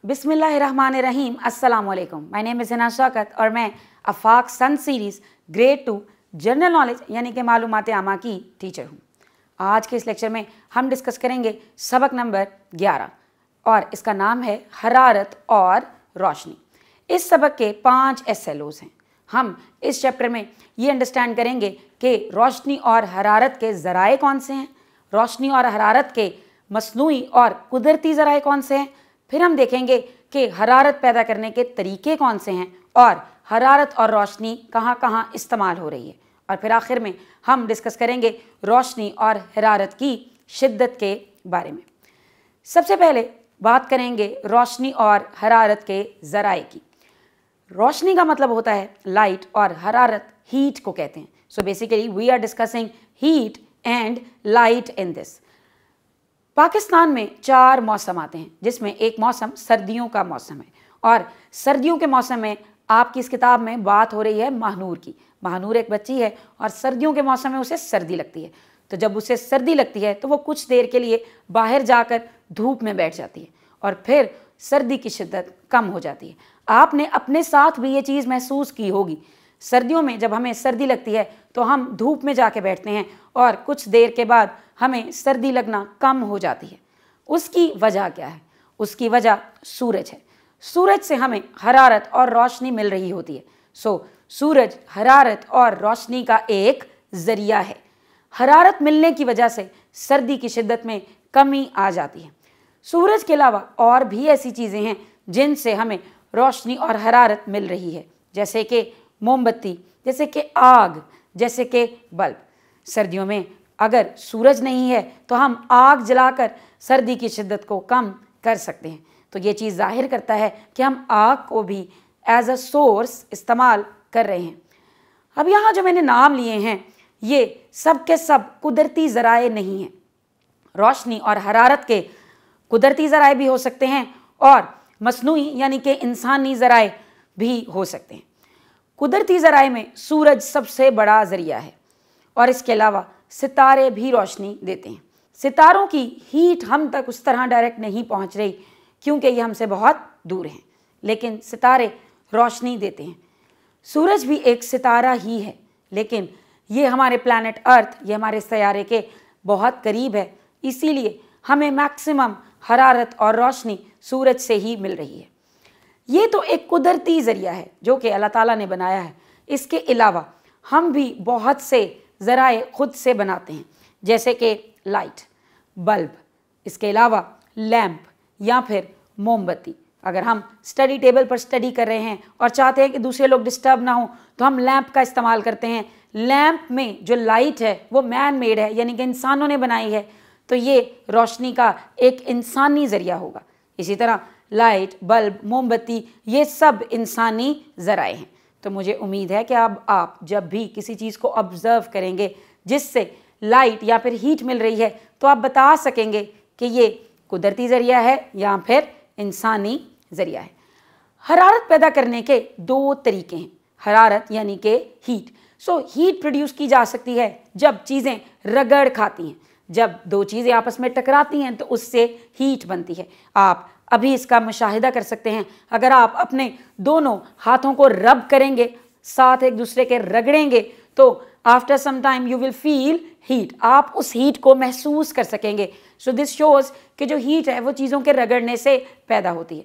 बिस्मिल्लाहिर्रहमानिर्रहीम, अस्सलाम वालेकुम। My name is Hina Shaukat और मैं Afaq sun series grade 2 general knowledge यानी कि मालूमात आमा की टीचर हूँ। आज के इस लेक्चर में हम डिस्कस करेंगे सबक नंबर 11 और इसका नाम है हरारत और रोशनी। इस सबक के 5 SLOs हैं। हम इस चैप्टर में ये अंडरस्टैंड करेंगे कि रोशनी और हरारत के ज़राए कौन से हैं, रोशनी और हरारत के मसनूई और कुदरती ज़राए कौन से हैं। फिर हम देखेंगे कि हरारत पैदा करने के तरीके कौन से हैं और हरारत और रोशनी कहाँ कहाँ इस्तेमाल हो रही है। और फिर आखिर में हम डिस्कस करेंगे रोशनी और हरारत की शिद्दत के बारे में। सबसे पहले बात करेंगे रोशनी और हरारत के ज़राए की। रोशनी का मतलब होता है लाइट और हरारत हीट को कहते हैं। So basically we are discussing heat and light in this. Pakistan में 4 मौसम आते हैं, जिसमें एक मौसम सर्दियों का मौसम है और सर्दियों के मौसम में आपकी इस किताब में बात हो रही है महानूर की। महानूर एक बच्ची है और सर्दियों के मौसम में उसे सर्दी लगती है। तो जब उसे सर्दी लगती है तो वो कुछ देर के लिए बाहर जाकर धूप में बैठ जाती है और फिर सर्दी की शिद्दत कम हो जाती है। आपने अपने साथ भी ये चीज़ महसूस की होगी। सर्दियों में जब हमें सर्दी लगती है तो हम धूप में जाके बैठते हैं और कुछ देर के बाद हमें सर्दी लगना कम हो जाती है। उसकी वजह क्या है? उसकी वजह सूरज है। सूरज से हमें हरारत और रोशनी मिल रही होती है। सूरज हरारत और रोशनी का एक ज़रिया है। हरारत मिलने की वजह से सर्दी की शिद्दत में कमी आ जाती है। सूरज के अलावा और भी ऐसी चीज़ें हैं जिनसे हमें रोशनी और हरारत मिल रही है, जैसे कि मोमबत्ती, जैसे कि आग, जैसे कि बल्ब। सर्दियों में अगर सूरज नहीं है तो हम आग जलाकर सर्दी की शिद्दत को कम कर सकते हैं। तो ये चीज़ जाहिर करता है कि हम आग को भी एज अ सोर्स इस्तेमाल कर रहे हैं। अब यहाँ जो मैंने नाम लिए हैं ये सब के सब कुदरती ज़राए नहीं हैं। रोशनी और हरारत के कुदरती ज़राए भी हो सकते हैं और मसनूई यानी कि इंसानी ज़राए भी हो सकते हैं। कुदरती ज़राए में सूरज सबसे बड़ा ज़रिया है और इसके अलावा सितारे भी रोशनी देते हैं। सितारों की हीट हम तक उस तरह डायरेक्ट नहीं पहुंच रही क्योंकि ये हमसे बहुत दूर हैं, लेकिन सितारे रोशनी देते हैं। सूरज भी एक सितारा ही है, लेकिन ये हमारे प्लैनेट अर्थ, ये हमारे सैयारे के बहुत करीब है, इसीलिए हमें मैक्सिमम हरारत और रोशनी सूरज से ही मिल रही है। ये तो एक कुदरती ज़रिया है जो कि अल्लाह ताला ने बनाया है। इसके अलावा हम भी बहुत से ज़राए खुद से बनाते हैं, जैसे कि लाइट, बल्ब, इसके अलावा लैंप या फिर मोमबत्ती। अगर हम स्टडी टेबल पर स्टडी कर रहे हैं और चाहते हैं कि दूसरे लोग डिस्टर्ब ना हो तो हम लैंप का इस्तेमाल करते हैं। लैंप में जो लाइट है वो मैन मेड है, यानी कि इंसानों ने बनाई है, तो ये रोशनी का एक इंसानी ज़रिया होगा। इसी तरह लाइट, बल्ब, मोमबत्ती ये सब इंसानी ज़राए हैं। तो मुझे उम्मीद है कि अब आप जब भी किसी चीज़ को ऑब्ज़र्व करेंगे जिससे लाइट या फिर हीट मिल रही है तो आप बता सकेंगे कि ये कुदरती ज़रिया है या फिर इंसानी ज़रिया है। हरारत पैदा करने के 2 तरीके हैं। हरारत यानी कि हीट। हीट प्रोड्यूस की जा सकती है जब चीज़ें रगड़ खाती हैं। जब 2 चीज़ें आपस में टकराती हैं तो उससे हीट बनती है। आप अभी इसका मुशाहिदा कर सकते हैं। अगर आप अपने दोनों हाथों को रब करेंगे, साथ एक दूसरे के रगड़ेंगे, तो after some time you will feel heat. आप उस हीट को महसूस कर सकेंगे। दिस शोज़ कि जो हीट है वो चीज़ों के रगड़ने से पैदा होती है।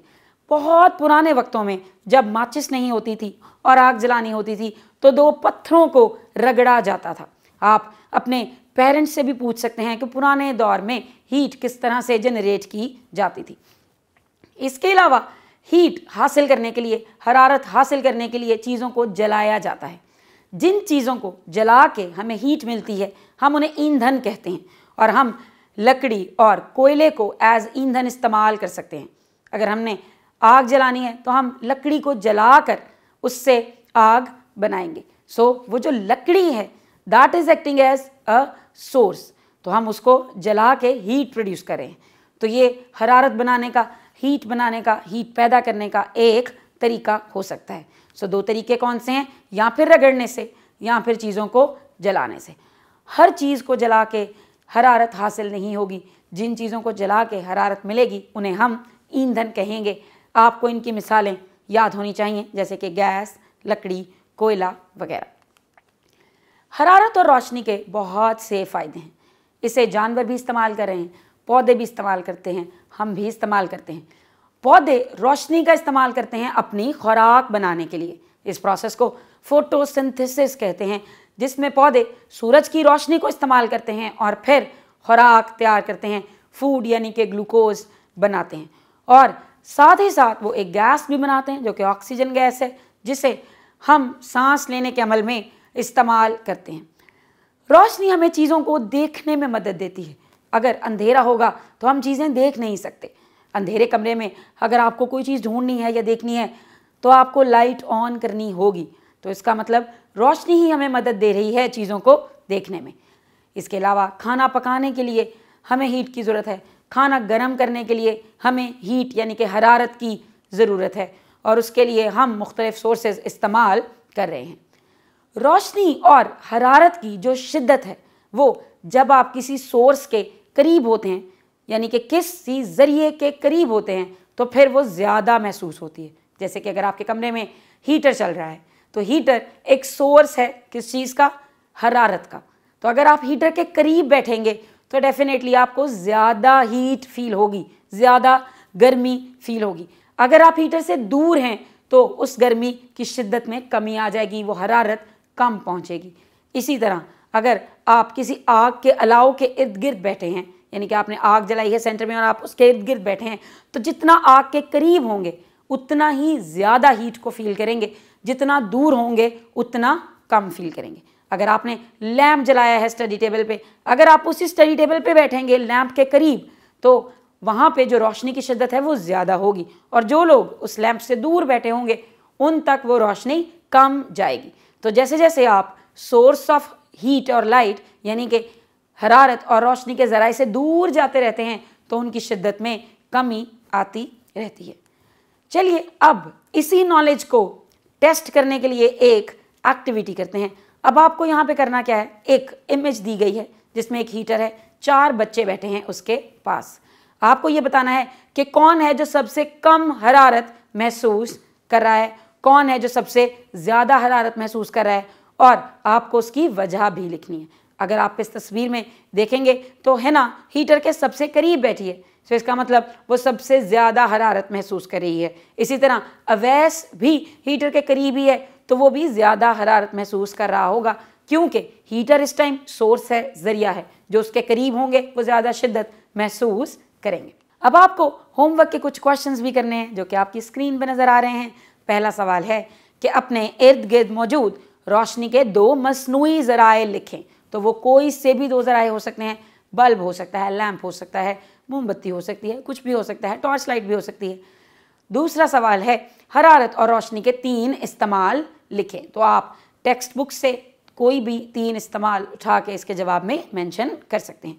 बहुत पुराने वक्तों में जब माचिस नहीं होती थी और आग जलानी होती थी तो 2 पत्थरों को रगड़ा जाता था। आप अपने पेरेंट्स से भी पूछ सकते हैं कि पुराने दौर में हीट किस तरह से जनरेट की जाती थी। इसके अलावा हीट हासिल करने के लिए, हरारत हासिल करने के लिए चीज़ों को जलाया जाता है। जिन चीज़ों को जला के हमें हीट मिलती है हम उन्हें ईंधन कहते हैं और हम लकड़ी और कोयले को एज ईंधन इस्तेमाल कर सकते हैं। अगर हमने आग जलानी है तो हम लकड़ी को जलाकर उससे आग बनाएंगे। वो जो लकड़ी है that is acting as a source, तो हम उसको जला के हीट प्रोड्यूस करें। तो ये हरारत बनाने का, हीट बनाने का, हीट पैदा करने का एक तरीका हो सकता है। 2 तरीके कौन से हैं? या फिर रगड़ने से या फिर चीज़ों को जलाने से। हर चीज़ को जला के हरारत हासिल नहीं होगी। जिन चीज़ों को जला के हरारत मिलेगी उन्हें हम ईंधन कहेंगे। आपको इनकी मिसालें याद होनी चाहिए, जैसे कि गैस, लकड़ी, कोयला वगैरह। हरारत और रोशनी के बहुत से फ़ायदे हैं। इसे जानवर भी इस्तेमाल कर रहे हैं, पौधे भी इस्तेमाल करते हैं, हम भी इस्तेमाल करते हैं। पौधे रोशनी का इस्तेमाल करते हैं अपनी खुराक बनाने के लिए। इस प्रोसेस को फोटोसिंथेसिस कहते हैं, जिसमें पौधे सूरज की रोशनी को इस्तेमाल करते हैं और फिर खुराक तैयार करते हैं, फूड यानी कि ग्लूकोज बनाते हैं। और साथ ही साथ वो एक गैस भी बनाते हैं जो कि ऑक्सीजन गैस है, जिसे हम सांस लेने के अमल में इस्तेमाल करते हैं। रोशनी हमें चीज़ों को देखने में मदद देती है। अगर अंधेरा होगा तो हम चीज़ें देख नहीं सकते। अंधेरे कमरे में अगर आपको कोई चीज़ ढूंढनी है या देखनी है तो आपको लाइट ऑन करनी होगी। तो इसका मतलब रोशनी ही हमें मदद दे रही है चीज़ों को देखने में। इसके अलावा खाना पकाने के लिए हमें हीट की ज़रूरत है। खाना गर्म करने के लिए हमें हीट यानी कि हरारत की ज़रूरत है, और उसके लिए हम मुख्तलिफ सोर्सेज इस्तेमाल कर रहे हैं। रोशनी और हरारत की जो शिद्दत है वो जब आप किसी सोर्स के करीब होते हैं, यानी कि किसी ज़रिए के करीब होते हैं, तो फिर वो ज़्यादा महसूस होती है। जैसे कि अगर आपके कमरे में हीटर चल रहा है तो हीटर एक सोर्स है किस चीज़ का? हरारत का। तो अगर आप हीटर के करीब बैठेंगे तो डेफिनेटली आपको ज़्यादा हीट फील होगी, ज़्यादा गर्मी फील होगी। अगर आप हीटर से दूर हैं तो उस गर्मी की शिद्दत में कमी आ जाएगी, वो हरारत कम पहुंचेगी। इसी तरह अगर आप किसी आग के अलाव के इर्द गिर्द बैठे हैं, यानी कि आपने आग जलाई है सेंटर में और आप उसके इर्द गिर्द बैठे हैं, तो जितना आग के करीब होंगे उतना ही ज़्यादा हीट को फील करेंगे, जितना दूर होंगे उतना कम फील करेंगे। अगर आपने लैंप जलाया है स्टडी टेबल पे, अगर आप उसी स्टडी टेबल पे बैठेंगे लैंप के करीब, तो वहाँ पे जो रोशनी की शिद्दत है वो ज़्यादा होगी, और जो लोग उस लैंप से दूर बैठे होंगे उन तक वो रोशनी कम जाएगी। तो जैसे जैसे आप सोर्स ऑफ हीट और लाइट यानी कि हरारत और रोशनी के ज़राए से दूर जाते रहते हैं तो उनकी शिद्दत में कमी आती रहती है। चलिए अब इसी नॉलेज को टेस्ट करने के लिए एक एक्टिविटी करते हैं। अब आपको यहाँ पे करना क्या है, एक इमेज दी गई है जिसमें एक हीटर है, 4 बच्चे बैठे हैं उसके पास। आपको ये बताना है कि कौन है जो सबसे कम हरारत महसूस कर रहा है, कौन है जो सबसे ज़्यादा हरारत महसूस कर रहा है, और आपको उसकी वजह भी लिखनी है। अगर आप इस तस्वीर में देखेंगे तो है ना, हीटर के सबसे करीब बैठी है, तो इसका मतलब वो सबसे ज़्यादा हरारत महसूस कर रही है। इसी तरह अवैस भी हीटर के करीब ही है तो वो भी ज़्यादा हरारत महसूस कर रहा होगा, क्योंकि हीटर इस टाइम सोर्स है, ज़रिया है। जो उसके करीब होंगे वो ज़्यादा शिद्दत महसूस करेंगे। अब आपको होमवर्क के कुछ क्वेश्चंस भी करने हैं जो कि आपकी स्क्रीन पर नज़र आ रहे हैं। पहला सवाल है कि अपने इर्द गिर्द मौजूद रोशनी के 2 मसनूई ज़राए लिखें। तो वो कोई से भी 2 ज़राए हो सकते हैं, बल्ब हो सकता है, लैंप हो सकता है, मोमबत्ती हो सकती है, कुछ भी हो सकता है, टॉर्च लाइट भी हो सकती है। दूसरा सवाल है हरारत और रोशनी के 3 इस्तेमाल लिखें। तो आप टेक्स्ट बुक से कोई भी 3 इस्तेमाल उठा के इसके जवाब में मेंशन कर सकते हैं।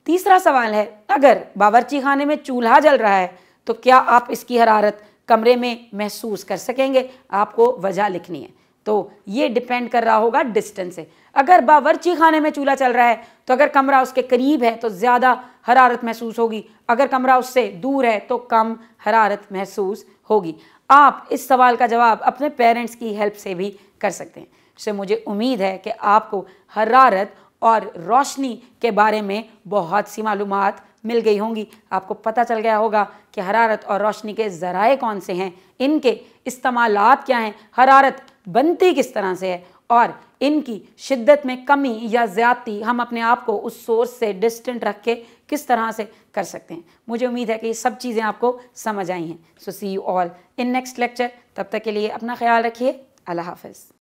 तीसरा सवाल है अगर बावर्ची खाने में चूल्हा जल रहा है तो क्या आप इसकी हरारत कमरे में महसूस कर सकेंगे? आपको वजह लिखनी है। तो ये डिपेंड कर रहा होगा डिस्टेंस से। अगर बावर्ची खाने में चूल्हा चल रहा है तो अगर कमरा उसके करीब है तो ज़्यादा हरारत महसूस होगी, अगर कमरा उससे दूर है तो कम हरारत महसूस होगी। आप इस सवाल का जवाब अपने पेरेंट्स की हेल्प से भी कर सकते हैं। इससे मुझे उम्मीद है कि आपको हरारत और रोशनी के बारे में बहुत सी मालूमात मिल गई होंगी। आपको पता चल गया होगा कि हरारत और रोशनी के ज़राए कौन से हैं, इनके इस्तेमालात क्या हैं, हरारत बनती किस तरह से है, और इनकी शिद्दत में कमी या ज़्यादती हम अपने आप को उस सोर्स से डिस्टेंट रख के किस तरह से कर सकते हैं। मुझे उम्मीद है कि ये सब चीज़ें आपको समझ आई हैं। So see you all in next lecture. तब तक के लिए अपना ख्याल रखिए। अल्लाह हाफ़िज़।